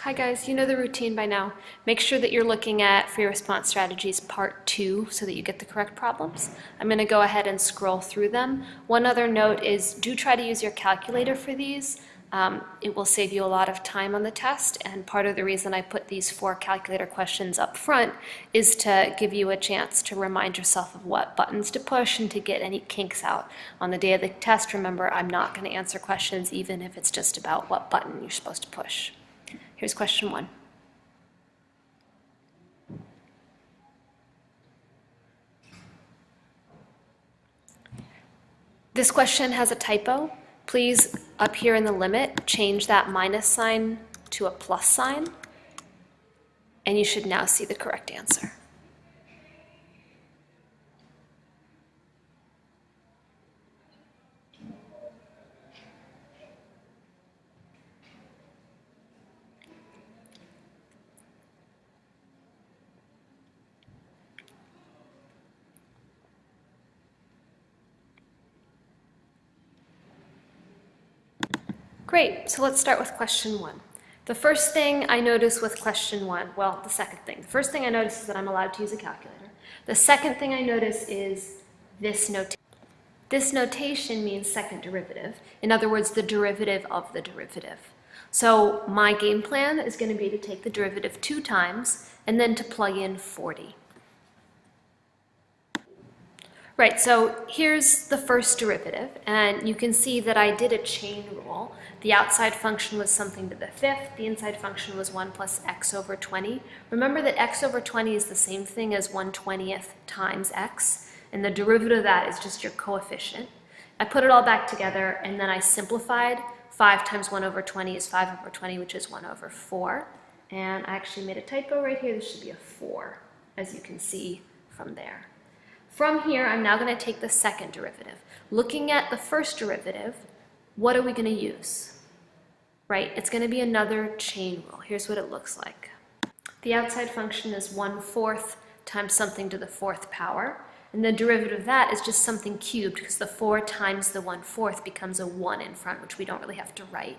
Hi guys, you know the routine by now. Make sure that you're looking at free response strategies part 2 so that you get the correct problems. I'm going to go ahead and scroll through them. One other note is do try to use your calculator for these. It will save you a lot of time on the test, and part of the reason I put these 4 calculator questions up front is to give you a chance to remind yourself of what buttons to push and to get any kinks out. On the day of the test, remember, I'm not going to answer questions even if it's just about what button you're supposed to push. Here's question 1. This question has a typo. Please, up here in the limit, change that minus sign to a plus sign, and you should now see the correct answer. Great, so let's start with question 1. The first thing I notice with question 1, well, the second thing. The first thing I notice is that I'm allowed to use a calculator. The second thing I notice is this notation. This notation means second derivative. In other words, the derivative of the derivative. So my game plan is going to be to take the derivative 2 times and then to plug in 40. Right, so here's the first derivative, and you can see that I did a chain rule. The outside function was something to the 5th, the inside function was 1 plus x over 20. Remember that x over 20 is the same thing as 1/20th times x, and the derivative of that is just your coefficient. I put it all back together, and then I simplified. 5 times 1 over 20 is 5 over 20, which is 1 over 4. And I actually made a typo right here. This should be a 4, as you can see from there. From here, I'm now going to take the second derivative. Looking at the first derivative, what are we going to use? Right, it's going to be another chain rule. Here's what it looks like. The outside function is 1/4 times something to the 4th power, and the derivative of that is just something cubed because the 4 times the 1/4 becomes a 1 in front, which we don't really have to write.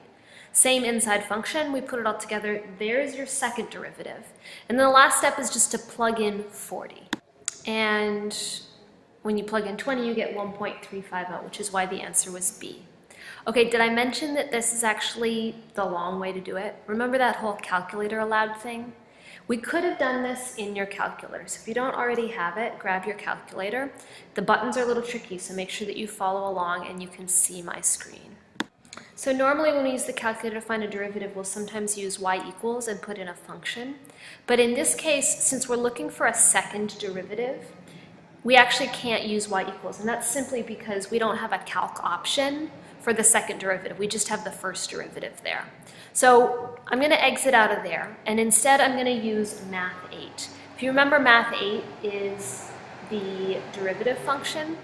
Same inside function, we put it all together. There's your second derivative. And then the last step is just to plug in 40. And when you plug in 20, you get 1.350, which is why the answer was B. Okay, did I mention that this is actually the long way to do it? Remember that whole calculator allowed thing? We could have done this in your calculator. So if you don't already have it, grab your calculator. The buttons are a little tricky, so make sure that you follow along and you can see my screen. So normally when we use the calculator to find a derivative, we'll sometimes use y equals and put in a function. But in this case, since we're looking for a second derivative, we actually can't use y equals, and that's simply because we don't have a calc option for the second derivative. We just have the first derivative there. So I'm going to exit out of there, and instead I'm going to use math 8. If you remember, math 8 is the derivative function,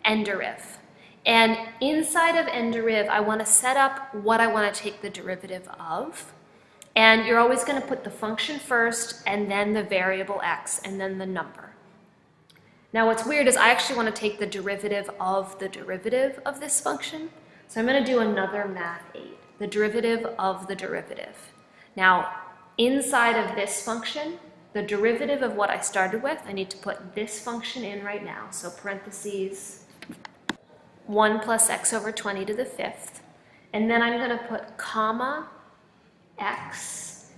nderiv. And inside of nderiv, I want to set up what I want to take the derivative of. And you're always going to put the function first, and then the variable x, and then the number. Now what's weird is I actually want to take the derivative of this function. So I'm going to do another math 8, the derivative of the derivative. Now inside of this function, the derivative of what I started with, I need to put this function in right now. So parentheses 1 plus x over 20 to the 5th. And then I'm going to put comma x,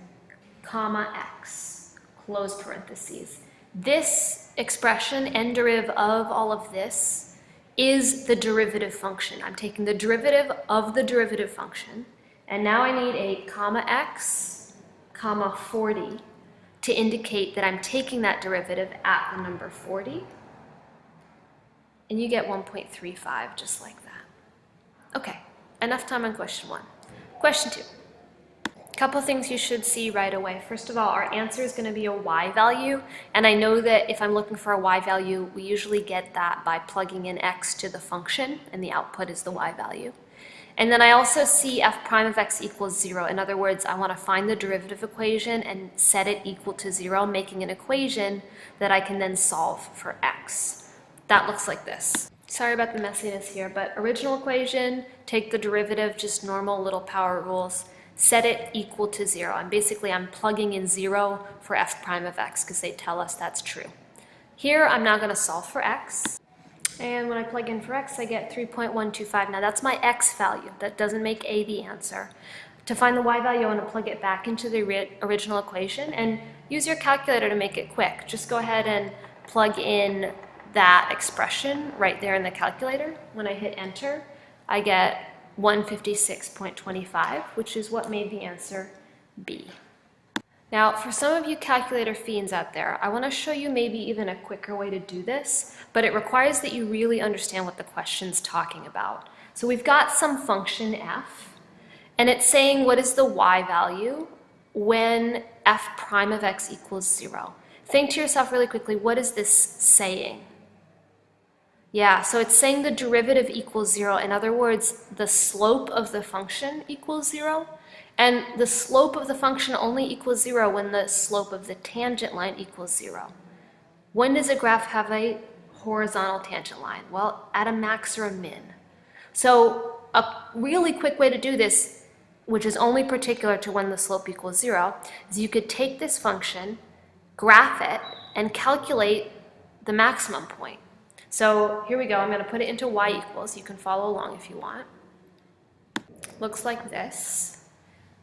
close parentheses. This expression, nderiv of all of this, is the derivative function. I'm taking the derivative of the derivative function, and now I need a comma x, comma 40 to indicate that I'm taking that derivative at the number 40, and you get 1.35 just like that. Okay, enough time on question 1. Question 2. Couple things you should see right away. First of all, our answer is going to be a y value, and I know that if I'm looking for a y value, we usually get that by plugging in x to the function, and the output is the y value. And then I also see f prime of x equals 0. In other words, I want to find the derivative equation and set it equal to 0, making an equation that I can then solve for x. That looks like this. Sorry about the messiness here, but original equation, take the derivative, just normal little power rules. set it equal to 0. And basically, I'm plugging in 0 for f prime of x because they tell us that's true. Here, I'm now going to solve for x. And when I plug in for x, I get 3.125. Now, that's my x value. That doesn't make a the answer. To find the y value, I want to plug it back into the original equation and use your calculator to make it quick. Just go ahead and plug in that expression right there in the calculator. When I hit enter, I get 156.25, which is what made the answer B. Now, for some of you calculator fiends out there, I want to show you maybe even a quicker way to do this, but it requires that you really understand what the question's talking about. So we've got some function f, and it's saying what is the y value when f prime of x equals 0. Think to yourself really quickly, what is this saying? Yeah, so it's saying the derivative equals 0. In other words, the slope of the function equals 0. And the slope of the function only equals 0 when the slope of the tangent line equals 0. When does a graph have a horizontal tangent line? Well, at a max or a min. So a really quick way to do this, which is only particular to when the slope equals 0, is you could take this function, graph it, and calculate the maximum point. So here we go. I'm going to put it into y equals. You can follow along if you want. Looks like this.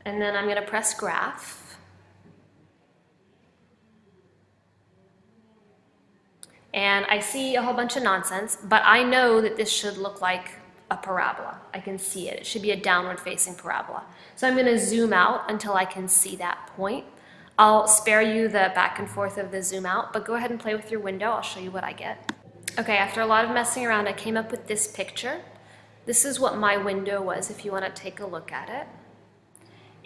And then I'm going to press graph. And I see a whole bunch of nonsense, but I know that this should look like a parabola. I can see it. It should be a downward facing parabola. So I'm going to zoom out until I can see that point. I'll spare you the back and forth of the zoom out, but go ahead and play with your window. I'll show you what I get. Okay, after a lot of messing around, I came up with this picture. This is what my window was if you want to take a look at it.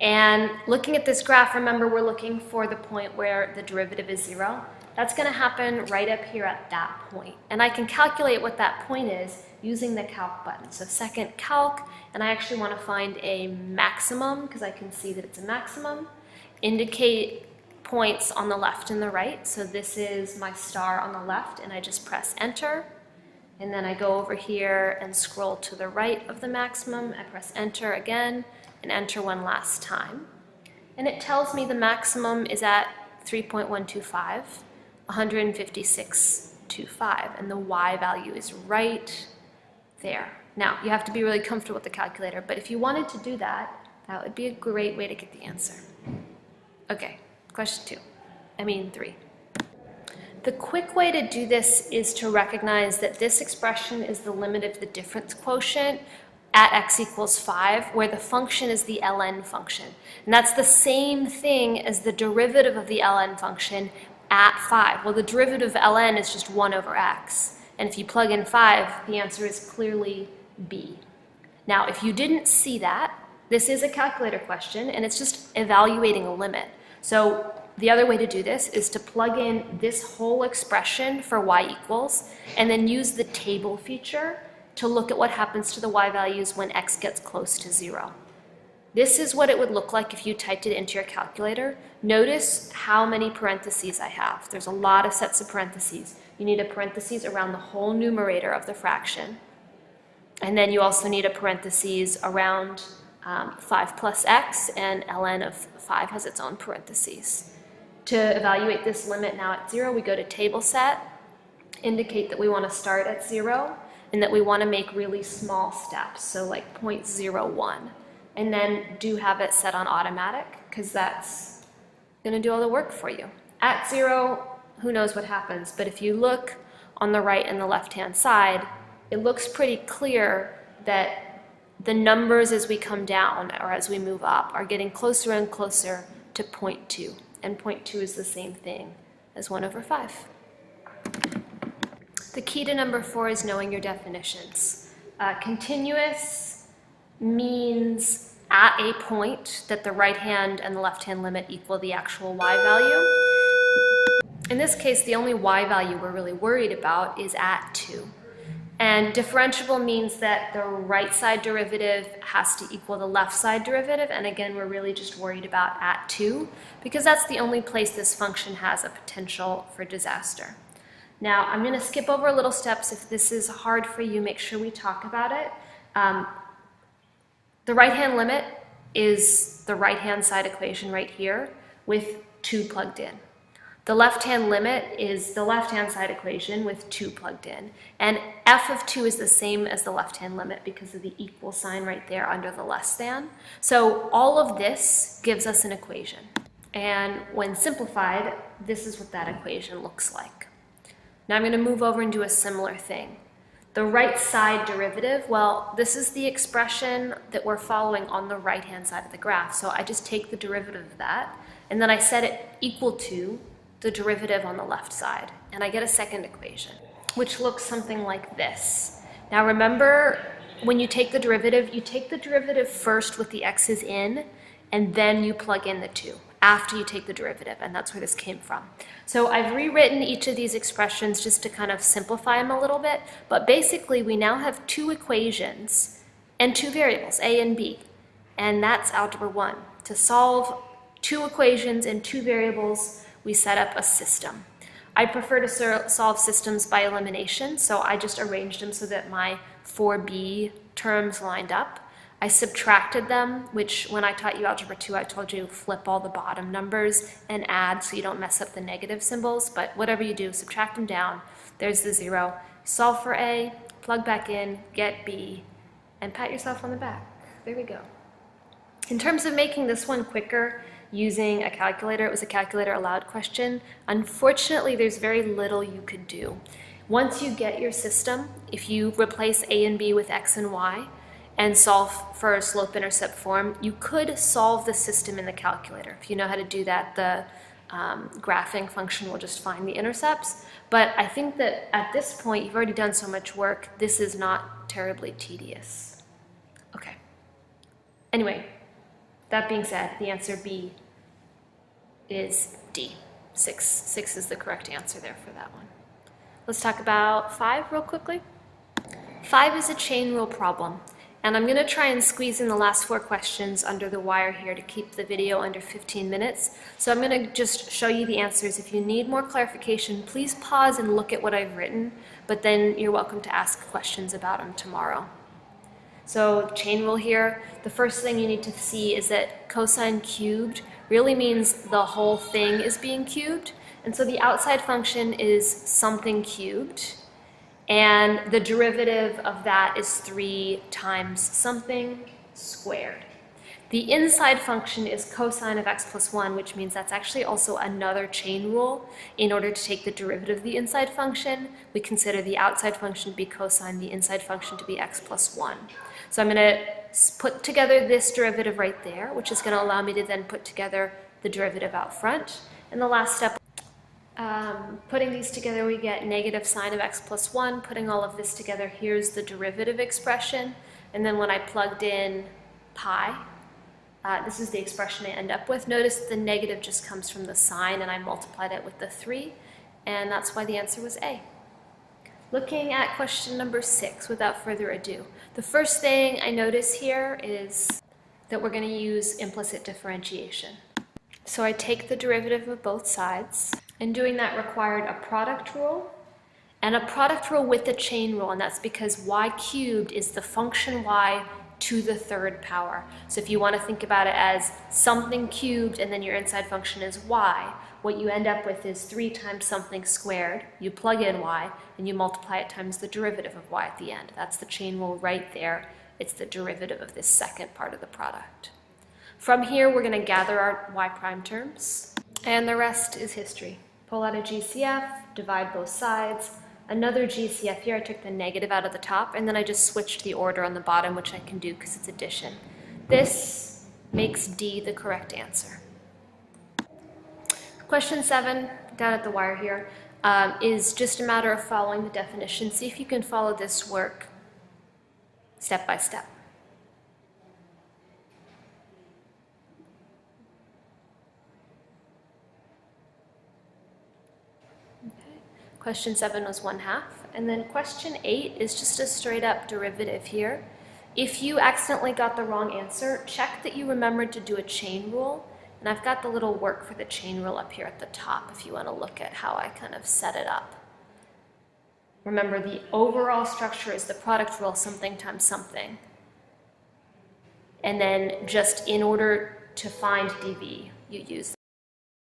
And looking at this graph, remember we're looking for the point where the derivative is 0. That's going to happen right up here at that point. And I can calculate what that point is using the calc button. So second calc, and I actually want to find a maximum because I can see that it's a maximum. Indicate points on the left and the right. So this is my star on the left, and I just press enter. And then I go over here and scroll to the right of the maximum. I press enter again and enter one last time. And it tells me the maximum is at 3.125, 156.25, and the y value is right there. Now, you have to be really comfortable with the calculator, but if you wanted to do that, that would be a great way to get the answer. Okay, question 3. The quick way to do this is to recognize that this expression is the limit of the difference quotient at x equals 5, where the function is the ln function. And that's the same thing as the derivative of the ln function at 5. Well, the derivative of ln is just 1 over x. And if you plug in 5, the answer is clearly B. Now, if you didn't see that, this is a calculator question, and it's just evaluating a limit. So the other way to do this is to plug in this whole expression for y equals, and then use the table feature to look at what happens to the y values when x gets close to 0. This is what it would look like if you typed it into your calculator. Notice how many parentheses I have. There's a lot of sets of parentheses. You need a parentheses around the whole numerator of the fraction. And then you also need a parentheses around 5 plus x, and ln of 5 has its own parentheses. To evaluate this limit now at 0, we go to table set, indicate that we want to start at 0, and that we want to make really small steps, so like 0.01. And then do have it set on automatic, because that's going to do all the work for you. At 0, who knows what happens, but if you look on the right and the left-hand side, it looks pretty clear that the numbers as we come down or as we move up are getting closer and closer to 0.2. And 0.2 is the same thing as 1 over 5. The key to number 4 is knowing your definitions. Continuous means at a point that the right hand and the left hand limit equal the actual y value. In this case, the only y value we're really worried about is at 2. And differentiable means that the right side derivative has to equal the left side derivative, and again, we're really just worried about at 2, because that's the only place this function has a potential for disaster. Now, I'm going to skip over a little steps. If this is hard for you, make sure we talk about it. The right-hand limit is the right-hand side equation right here with 2 plugged in. The left-hand limit is the left-hand side equation with 2 plugged in. And f of 2 is the same as the left-hand limit because of the equal sign right there under the less than. So all of this gives us an equation. And when simplified, this is what that equation looks like. Now I'm going to move over and do a similar thing. The right side derivative, well, this is the expression that we're following on the right-hand side of the graph. So I just take the derivative of that, and then I set it equal to the derivative on the left side, and I get a second equation, which looks something like this. Now remember, when you take the derivative first with the x's in, and then you plug in the 2 after you take the derivative, and that's where this came from. So I've rewritten each of these expressions just to kind of simplify them a little bit, but basically we now have 2 equations and 2 variables, a and b, and that's algebra 1. To solve 2 equations and 2 variables, we set up a system. I prefer to solve systems by elimination, so I just arranged them so that my 4b terms lined up. I subtracted them, which when I taught you Algebra 2, I told you to flip all the bottom numbers and add so you don't mess up the negative symbols, but whatever you do, subtract them down. There's the 0. Solve for a, plug back in, get b, and pat yourself on the back. There we go. In terms of making this one quicker, using a calculator, it was a calculator allowed question. Unfortunately, there's very little you could do. Once you get your system, if you replace a and b with x and y and solve for a slope-intercept form, you could solve the system in the calculator. If you know how to do that, the graphing function will just find the intercepts. But I think that at this point, you've already done so much work, this is not terribly tedious. Okay. Anyway, that being said, the answer B is D. 6 is the correct answer there for that one. Let's talk about 5 real quickly. 5 is a chain rule problem, and I'm going to try and squeeze in the last 4 questions under the wire here to keep the video under 15 minutes. So I'm going to just show you the answers. If you need more clarification, please pause and look at what I've written, but then you're welcome to ask questions about them tomorrow. So chain rule here, the first thing you need to see is that cosine cubed really means the whole thing is being cubed. And so the outside function is something cubed, and the derivative of that is 3 times something squared. The inside function is cosine of x plus 1, which means that's actually also another chain rule. In order to take the derivative of the inside function, we consider the outside function to be cosine, the inside function to be x plus 1. So I'm going to put together this derivative right there, which is going to allow me to then put together the derivative out front. And the last step, putting these together, we get negative sine of x plus 1. Putting all of this together, here's the derivative expression. And then when I plugged in pi, this is the expression I end up with. Notice the negative just comes from the sign, and I multiplied it with the 3, and that's why the answer was A. Looking at question number 6, without further ado, the first thing I notice here is that we're going to use implicit differentiation. So I take the derivative of both sides, and doing that required a product rule, and a product rule with a chain rule, and that's because y cubed is the function y to the 3rd power. So if you want to think about it as something cubed and then your inside function is y, what you end up with is 3 times something squared. You plug in y and you multiply it times the derivative of y at the end. That's the chain rule right there. It's the derivative of this second part of the product. From here, we're going to gather our y prime terms, and the rest is history. Pull out a GCF, divide both sides. Another GCF here, I took the negative out of the top, and then I just switched the order on the bottom, which I can do because it's addition. This makes D the correct answer. Question 7, down at the wire here, is just a matter of following the definition. See if you can follow this work step by step. Question 7 was 1/2, and then question 8 is just a straight up derivative here. If you accidentally got the wrong answer, check that you remembered to do a chain rule, and I've got the little work for the chain rule up here at the top if you want to look at how I kind of set it up. Remember, the overall structure is the product rule, something times something. And then just in order to find dv, you use